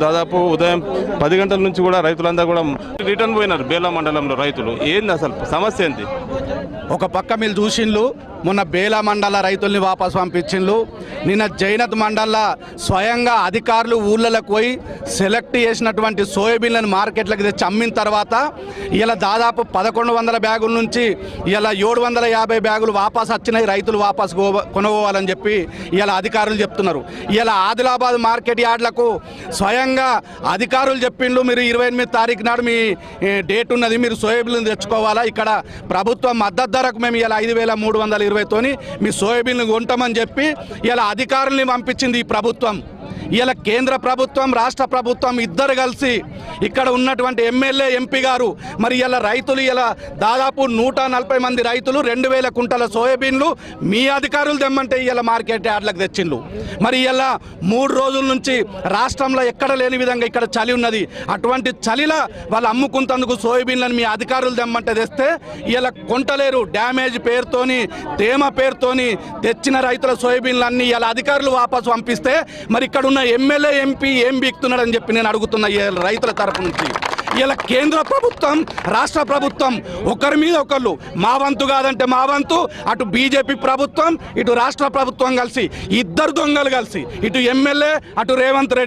దాదాపు ఉదయం 10 గంటల నుంచి కూడా రైతులందరూ కూడా రిటర్న్ పోయినారు. బేలా మండలంలో రైతులు ఏంది అసలు సమస్య ఏంది? ఒక పక్క మీరు చూసిండ్లు, మొన్న బేలా మండల రైతుల్ని వాపసు పంపించిండ్లు. నిన్న జైనత్ మండల స్వయంగా అధికారులు ఊళ్ళలోకి పోయి సెలెక్ట్ చేసినటువంటి సోయాబీన్లను మార్కెట్లకు తెచ్చి అమ్మిన తర్వాత ఇలా దాదాపు 1100 బ్యాగుల నుంచి ఇలా 750 బ్యాగులు వాపసు వచ్చినాయి. రైతులు వాపసు కొనుగోవాలని చెప్పి ఇలా అధికారులు చెప్తున్నారు. ఇలా ఆదిలాబాద్ మార్కెట్ యార్డ్లకు స్వయంగా అధికారులు చెప్పిండ్లు, మీరు 28 తారీఖు నాడు మీ డేట్ ఉన్నది, మీరు సోయాబీన్లు తెచ్చుకోవాలా, ఇక్కడ ప్రభుత్వం మద్దతు ధరకు మేము ఇలా 5320తోని మీ సోయాబీన్లు కొంటామని చెప్పి ఇలా అధికారుల్ని పంపించింది ఈ ప్రభుత్వం. ఇలా కేంద్ర ప్రభుత్వం రాష్ట్ర ప్రభుత్వం ఇద్దరు కలిసి ఇక్కడ ఉన్నటువంటి ఎమ్మెల్యే ఎంపీ గారు మరి ఇలా రైతులు ఇలా దాదాపు 140 మంది రైతులు 2000 కుంటల సోయాబీన్లు మీ అధికారులు తెమ్మంటే ఇలా మార్కెట్ యార్డ్లకు తెచ్చిండ్రు. మరి ఇలా 3 రోజుల నుంచి రాష్ట్రంలో ఎక్కడ లేని విధంగా ఇక్కడ చలి ఉన్నది. అటువంటి చలిలో వాళ్ళు అమ్ముకుంటందుకు సోయాబీన్లను మీ అధికారులు తెమ్మంటే తెస్తే ఇలా కొంటలేరు. డ్యామేజ్ పేరుతోని తేమ పేరుతోని తెచ్చిన రైతుల సోయాబీన్లన్నీ ఇలా అధికారులు వాపసు పంపిస్తే మరి ఇక్కడ ఉన్న ఎమ్మెల్యే ఎంపీ ఏం బీక్తున్నాడని చెప్పి నేను అడుగుతున్నా రైతుల తరపు నుంచి. ఇలా కేంద్ర ప్రభుత్వం రాష్ట్ర ప్రభుత్వం ఒకరి మీద ఒకళ్ళు మా వంతు కాదంటే మా వంతు, అటు బీజేపీ ప్రభుత్వం ఇటు రాష్ట్ర ప్రభుత్వం కలిసి ఇద్దరు దొంగలు కలిసి ఇటు ఎమ్మెల్యే అటు రేవంత్ రెడ్డి